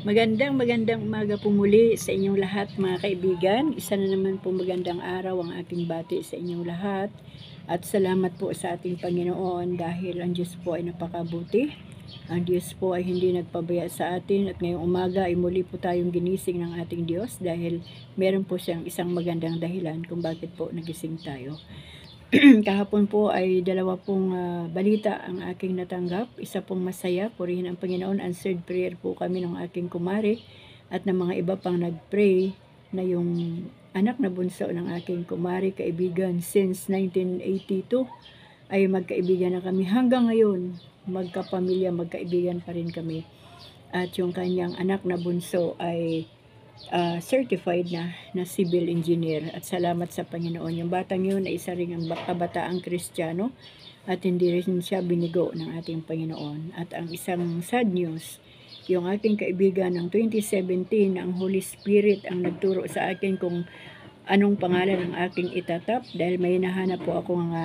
Magandang umaga po muli sa inyong lahat mga kaibigan. Isa na naman po magandang araw ang aking bati sa inyong lahat. At salamat po sa ating Panginoon dahil ang Diyos po ay napakabuti. Ang Diyos po ay hindi nagpabaya sa atin at ngayong umaga ay muli po tayong ginising ng ating Diyos dahil meron po siyang isang magandang dahilan kung bakit po nagising tayo. Kahapon po ay dalawa pong balita ang aking natanggap. Isa pong masaya, purihin ang Panginoon. Answered prayer po kami ng aking kumare at ng mga iba pang nagpray na yung anak na bunso ng aking kumare, kaibigan since 1982 ay magkaibigan na kami. Hanggang ngayon, magkapamilya, magkaibigan pa rin kami. At yung kanyang anak na bunso ay certified na civil engineer at salamat sa Panginoon. Yung batang yun ay isa ring ang kabataang Kristiyano at hindi rin siya binigo ng ating Panginoon. At ang isang sad news, yung aking kaibigan ng 2017, ang Holy Spirit ang nagturo sa akin kung anong pangalan ng aking itatap dahil may nahanap po akong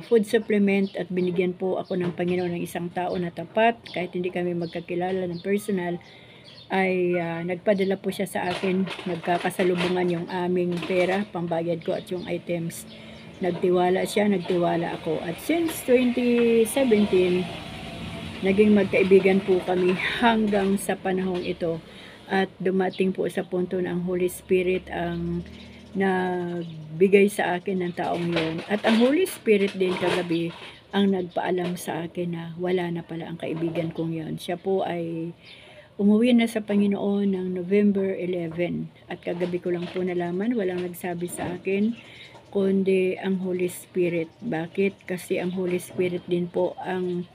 food supplement at binigyan po ako ng Panginoon ng isang tao na tapat kahit hindi kami magkakilala ng personal. Ay nagpadala po siya sa akin, nagkakasalubungan yung aming pera, pambayad ko at yung items. Nagtiwala siya, nagtiwala ako. At since 2017, naging magkaibigan po kami hanggang sa panahong ito. At dumating po sa punto na ang Holy Spirit ang nagbigay sa akin ng taong yun. At ang Holy Spirit din kagabi ang nagpaalam sa akin na wala na pala ang kaibigan kong yun. Siya po ay umuwi na sa Panginoon ng November 11 at kagabi ko lang po nalaman, walang nagsabi sa akin kundi ang Holy Spirit. Bakit? Kasi ang Holy Spirit din po ang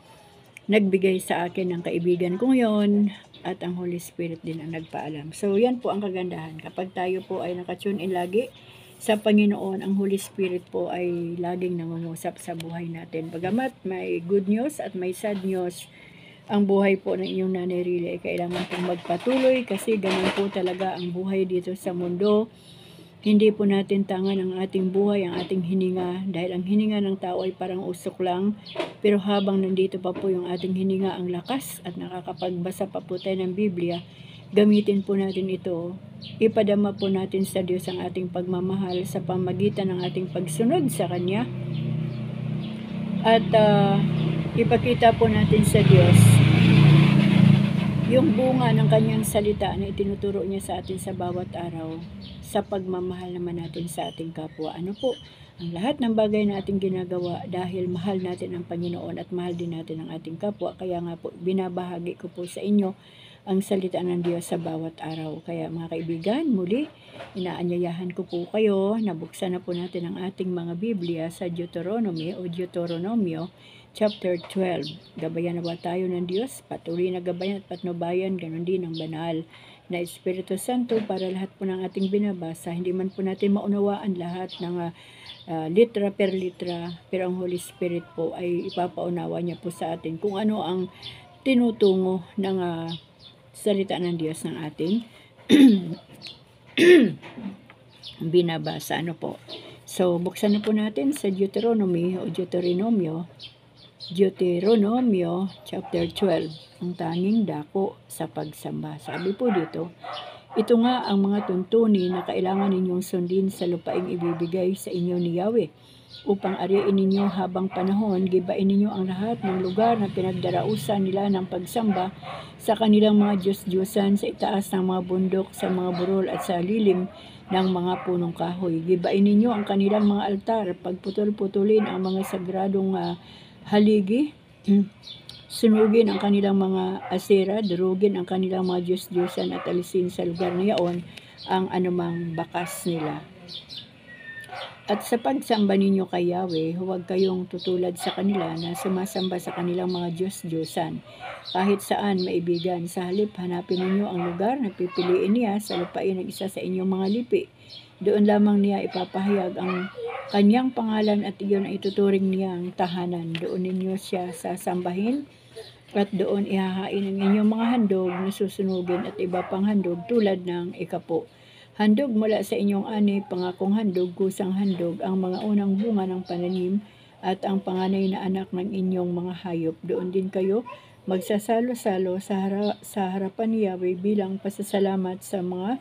nagbigay sa akin ng kaibigan kong yon at ang Holy Spirit din ang nagpaalam. So yan po ang kagandahan. Kapag tayo po ay nakatune in lagi sa Panginoon, ang Holy Spirit po ay laging nangungusap sa buhay natin. Bagamat may good news at may sad news, ang buhay po ng inyong nanay Rila ay kailangan pong magpatuloy kasi ganun po talaga ang buhay dito sa mundo. Hindi po natin tangan ang ating buhay, ang ating hininga dahil ang hininga ng tao ay parang usok lang. Pero habang nandito pa po yung ating hininga, ang lakas at nakakapagbasa pa po tayo ng Biblia, gamitin po natin ito. Ipadama po natin sa Diyos ang ating pagmamahal sa pamagitan ng ating pagsunod sa Kanya. At ipakita po natin sa Diyos yung bunga ng kanyang salita na itinuturo niya sa atin sa bawat araw sa pagmamahal naman natin sa ating kapwa. Ano po? Ang lahat ng bagay na ating ginagawa dahil mahal natin ang Panginoon at mahal din natin ang ating kapwa. Kaya nga po, binabahagi ko po sa inyo ang salita ng Diyos sa bawat araw. Kaya mga kaibigan, muli, inaanyayahan ko po kayo na buksan na po natin ang ating mga Biblia sa Deuteronomy o Deuteronomio chapter 12. Gabayan na ba tayo ng Diyos? Patuloy na gabayan at patnubayan, ganun din ang banal na Espiritu Santo para lahat po ng ating binabasa. Hindi man po natin maunawaan lahat ng litra per litra, pero ang Holy Spirit po ay ipapaunawa niya po sa atin kung ano ang tinutungo ng salita ng Diyos ng ating binabasa. Ano po? So, buksan na po natin sa Deuteronomy o Deuteronomio chapter 12, ang tanging dako sa pagsamba. Sabi po dito, ito nga ang mga tuntunin na kailangan ninyong sundin sa lupaing ibibigay sa inyo ni Yahweh, upang ariin ninyo habang panahon, gibain ninyo ang lahat ng lugar na pinagdarausan nila ng pagsamba sa kanilang mga Diyos-Diyosan sa itaas ng mga bundok, sa mga burol at sa lilim ng mga punong kahoy. Gibain ninyo ang kanilang mga altar, pagputol-putulin ang mga sagradong haligi, sunugin ang kanilang mga asera, durugin ang kanilang mga Diyos-Diyosan at alisin sa lugar na yaon ang anumang bakas nila. At sa pagsamba ninyo kay Yahweh, huwag kayong tutulad sa kanila na sumasamba sa kanilang mga Diyos-Diyosan. Kahit saan maibigan, sa halip hanapin ninyo ang lugar na pipiliin niya sa lupain ng isa sa inyong mga lipi. Doon lamang niya ipapahayag ang kanyang pangalan at iyon ay ituturing niyang tahanan. Doon ninyo siya sasambahin at doon ihahain ang inyong mga handog na susunugin at iba pang handog tulad ng ikapo. Handog mula sa inyong ani, pangakong handog, kusang handog, ang mga unang bunga ng pananim at ang panganay na anak ng inyong mga hayop. Doon din kayo magsasalo-salo sa harapan ni Yahweh bilang pasasalamat sa mga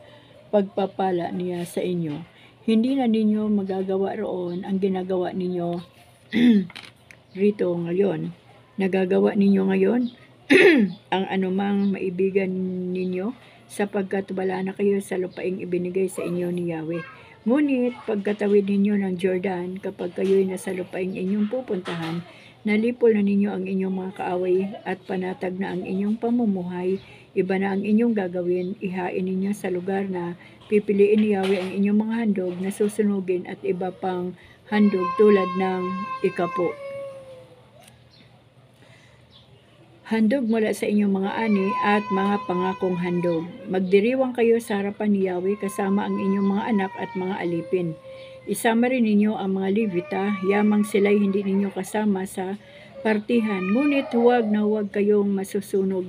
pagpapala niya sa inyo. Hindi na ninyo magagawa roon ang ginagawa ninyo rito ngayon. Nagagawa ninyo ngayon ang anumang maibigan ninyo sapagkat wala na kayo sa lupaing ibinigay sa inyo ni Yahweh. Ngunit pagkatawid ninyo ng Jordan, kapag kayo'y nasa lupaing inyong pupuntahan, nalipol na ninyo ang inyong mga kaaway at panatag na ang inyong pamumuhay, iba na ang inyong gagawin, ihain ninyo sa lugar na pipiliin ni Yahweh ang inyong mga handog na susunugin at iba pang handog tulad ng ikapo. Handog mula sa inyong mga ani at mga pangakong handog. Magdiriwang kayo sa harapan ni Yahweh kasama ang inyong mga anak at mga alipin. Isama rin ninyo ang mga Levita, yamang sila'y hindi ninyo kasama sa partihan. Ngunit huwag kayong magsusunog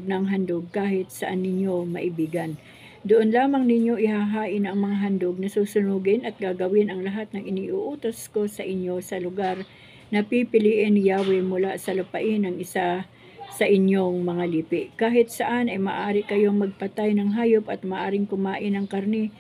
ng handog kahit saan ninyo maibigan. Doon lamang ninyo ihahain ang mga handog na susunugin at gagawin ang lahat ng iniuutos ko sa inyo sa lugar na pipiliin ni Yahweh mula sa lupain ng isa sa inyong mga lipi. Kahit saan ay maaari kayong magpatay ng hayop at maaring kumain ng karne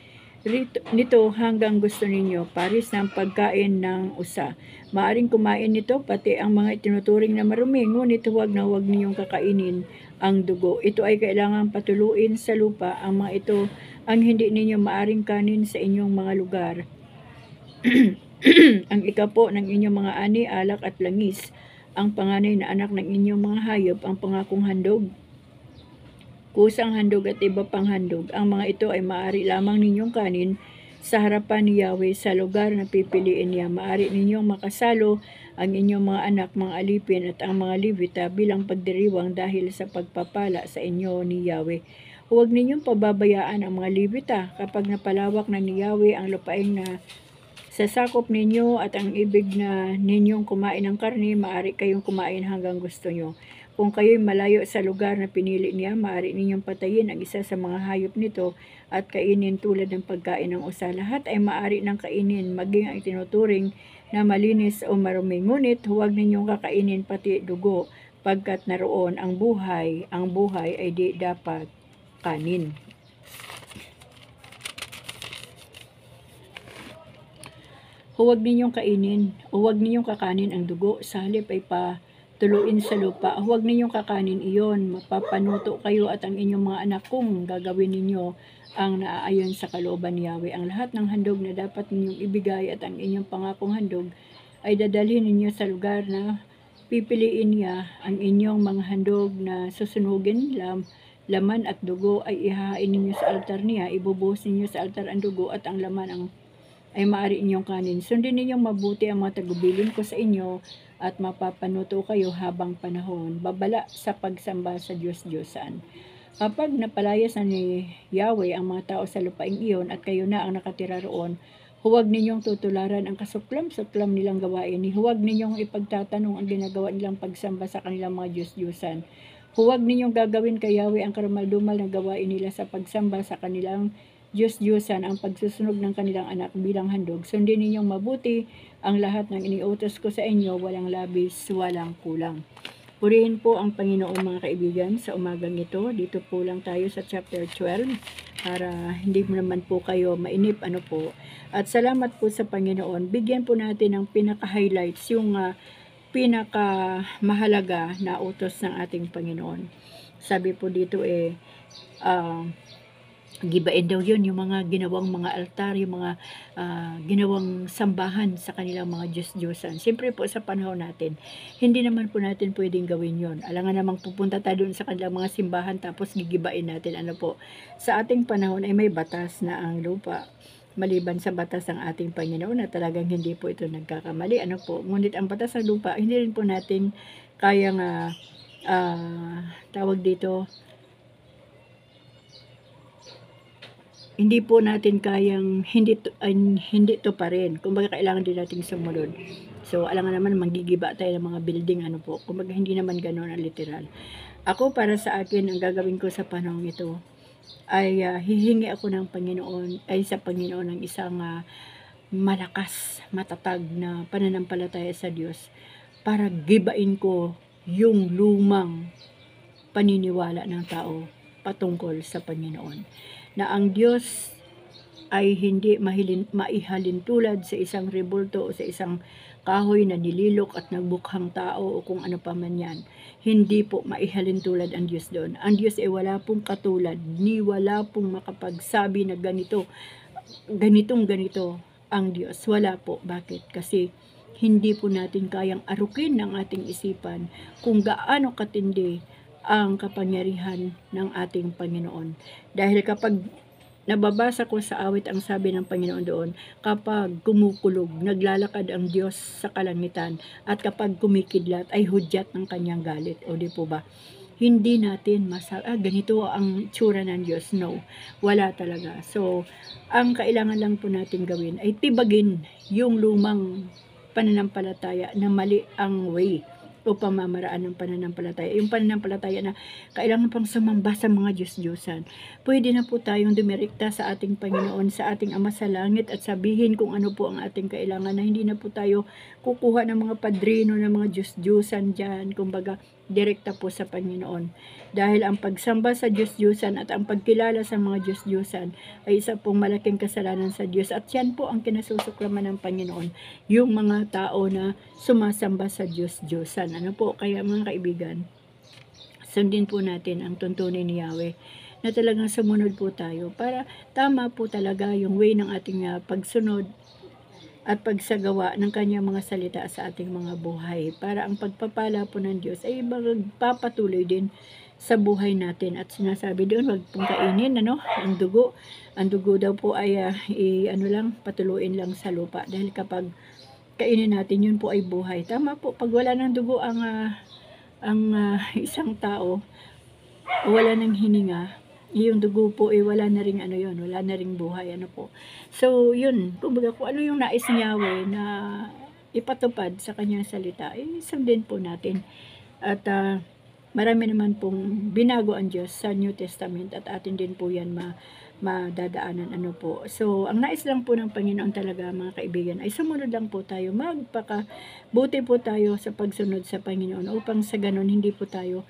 nito hanggang gusto ninyo, paris ng pagkain ng usa. Maaring kumain nito pati ang mga itinuturing na marumi, ngunit huwag ninyong kakainin ang dugo. Ito ay kailangang patuluin sa lupa. Ang mga ito ang hindi ninyo maaring kanin sa inyong mga lugar. Ang ikapo ng inyong mga ani, alak at langis, ang panganay na anak ng inyong mga hayop, ang pangakong handog, kusang handog at iba pang handog. Ang mga ito ay maaari lamang ninyong kanin sa harapan ni Yahweh sa lugar na pipiliin niya. Maaari ninyong makasalo ang inyong mga anak, mga alipin at ang mga Levita bilang pagdiriwang dahil sa pagpapala sa inyo ni Yahweh. Huwag ninyong pababayaan ang mga Levita kapag napalawak na ni Yahweh ang lupain na sa sakop ninyo at ang ibig na ninyong kumain ng karne, maaari kayong kumain hanggang gusto nyo. Kung kayo'y malayo sa lugar na pinili niya, maaari ninyong patayin ang isa sa mga hayop nito at kainin tulad ng pagkain ng usa. Lahat ay maaari ng kainin, maging ang tinuturing na malinis o marumi. Ngunit huwag ninyong kakainin pati dugo, pagkat naroon ang buhay ay di dapat kanin. Huwag ninyong kakanin ang dugo, sa halip ay patuluin sa lupa. Huwag ninyong kakanin iyon, mapapanuto kayo at ang inyong mga anak kung gagawin ninyo ang naaayon sa kalooban ni Yahweh. Ang lahat ng handog na dapat ninyong ibigay at ang inyong pangakong handog ay dadalhin ninyo sa lugar na pipiliin niya. Ang inyong mga handog na susunugin, laman at dugo ay ihahain ninyo sa altar niya. Ibubuhos ninyo sa altar ang dugo at ang laman ay maaari inyong kanin. Sundin ninyong mabuti ang mga tagubilin ko sa inyo at mapapanuto kayo habang panahon. Babala sa pagsamba sa Diyos-Diyosan. Kapag napalayas na ni Yahweh ang mga tao sa lupaing iyon at kayo na ang nakatira roon, huwag ninyong tutularan ang kasuklam-suklam nilang gawain. Huwag ninyong ipagtatanong ang ginagawa nilang pagsamba sa kanilang mga Diyos-Diyosan. Huwag ninyong gagawin kay Yahweh ang karamal-dumal na gawain nila sa pagsamba sa kanilang Diyos-Diyosan, ang pagsusunog ng kanilang anak bilang handog. Sundin ninyong mabuti ang lahat ng iniutos ko sa inyo, walang labis, walang kulang. Purihin po ang Panginoon mga kaibigan sa umagang ito. Dito po lang tayo sa chapter 12 para hindi mo naman po kayo mainip At salamat po sa Panginoon. Bigyan po natin ng pinaka-highlights, yung pinaka-mahalaga na utos ng ating Panginoon. Sabi po dito gibain daw yun, yung mga ginawang mga altar, yung mga ginawang sambahan sa kanilang mga Diyos-Diyosan. Siyempre po sa panahon natin, hindi naman po natin pwedeng gawin yun. Alangan namang pupunta tayo dun sa kanilang mga simbahan tapos gigibain natin. Sa ating panahon ay may batas na ang lupa. Maliban sa batas ng ating Panginoon na talagang hindi po ito nagkakamali. Ngunit ang batas ng lupa, hindi rin po natin kayang hindi po natin kayang hindi to pa rin. Kumbaga kailangan din nating sumunod. So alangan naman manggigiba tayo ng mga building Kumbaga hindi naman ganoon ang literal. Ako para sa akin ang gagawin ko sa panahon ito ay hihingi ako ng sa Panginoon ng isang malakas, matatag na pananampalataya sa Diyos para gibain ko yung lumang paniniwala ng tao patungkol sa Panginoon. Na ang Diyos ay hindi maihalintulad sa isang rebulto o sa isang kahoy na nililok at nagbukhang tao o kung ano pa man yan. Hindi po maihalintulad ang Diyos doon. Ang Diyos ay wala pong katulad, ni wala pong makapagsabi na ganito, ganito ang Diyos. Wala po. Bakit? Kasi hindi po natin kayang arukin ng ating isipan kung gaano katindi ang kapangyarihan ng ating Panginoon. Dahil kapag nababasa ko sa awit ang sabi ng Panginoon doon, kapag kumukulog, naglalakad ang Diyos sa kalangitan, at kapag kumikidlat ay hudyat ng kanyang galit. O di po ba? Hindi natin ganito ang tsura ng Diyos. No, wala talaga. So, ang kailangan lang po natin gawin ay tibagin yung lumang pananampalataya na mali ang way o pamamaraan ng pananampalataya. Yung pananampalataya na kailangan pang sumamba sa mga Diyos-Diyosan. Pwede na po tayong dumirekta sa ating Panginoon, sa ating Ama sa Langit at sabihin kung ano po ang ating kailangan, na hindi na po tayo kukuha ng mga padrino ng mga Diyos-Diyosan dyan. Kumbaga, direkta po sa Panginoon. Dahil ang pagsamba sa Diyos-Diyosan at ang pagkilala sa mga Diyos-Diyosan ay isa pong malaking kasalanan sa Diyos. At yan po ang kinasusuklaman ng Panginoon, yung mga tao na sumasamba sa Diyos-Diyosan. Ano po, kaya mga kaibigan, sundin po natin ang tuntunin ni Yahweh na talagang sumunod po tayo para tama po talaga yung way ng ating pagsunod at pagsagawa ng kanyang mga salita sa ating mga buhay, para ang pagpapala po ng Diyos ay magpapatuloy din sa buhay natin. At sinasabi doon, wag pong kainin ang dugo. Ang dugo daw po ay patuluin lang sa lupa, dahil kapag kainin natin, yun po ay buhay. Tama po, pag wala ng dugo ang isang tao, wala ng hininga, yung dugo po ay wala na ring wala na ring buhay, po. So, yun, kumbaga kung ano yung nais ni Yahweh na ipatupad sa kanyang salita, sundin po natin. At marami naman pong binago ang Diyos sa New Testament at atin din po yan madadaanan, po. So, ang nais lang po ng Panginoon talaga, mga kaibigan, ay sumunod lang po tayo, magpakabuti po tayo sa pagsunod sa Panginoon, upang sa ganon hindi po tayo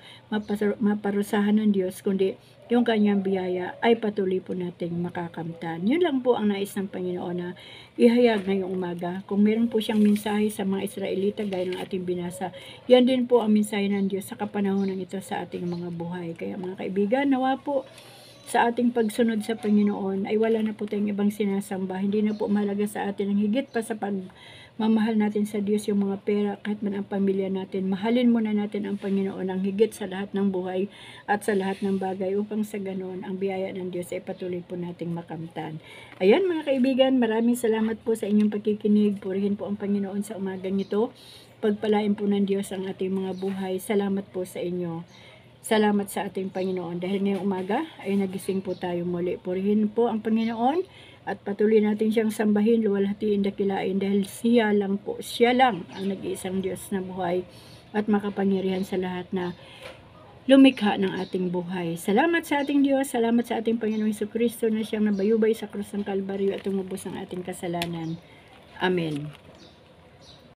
maparusahan ng Diyos, kundi yung kanyang biyaya ay patuloy po nating makakamtan. Yun lang po ang nais ng Panginoon na ihayag ngayong umaga. Kung meron po siyang mensahe sa mga Israelita gaya ng ating binasa, yan din po ang mensahe ng Diyos sa kapanahonan ito sa ating mga buhay. Kaya mga kaibigan, nawa po sa ating pagsunod sa Panginoon ay wala na po tayong ibang sinasamba. Hindi na po mahalaga sa atin ang higit pa sa pagmamahal natin sa Diyos yung mga pera, kahit man ang pamilya natin. Mahalin muna natin ang Panginoon ang higit sa lahat ng buhay at sa lahat ng bagay, upang sa ganon ang biyaya ng Diyos ay patuloy po nating makamtan. Ayan mga kaibigan, maraming salamat po sa inyong pakikinig. Purihin po ang Panginoon sa umagang ito. Pagpalain po ng Diyos ang ating mga buhay. Salamat po sa inyo. Salamat sa ating Panginoon dahil ngayong umaga ay nagising po tayo muli. Purihin po ang Panginoon at patuloy natin siyang sambahin, luwalhatiin, dakilain, dahil siya lang ang nag-iisang Diyos na buhay at makapangyarihan sa lahat na lumikha ng ating buhay. Salamat sa ating Diyos, salamat sa ating Panginoong Jesucristo na siyang nabayubay sa krus ng Kalbaryo at tumubos ang ating kasalanan. Amen.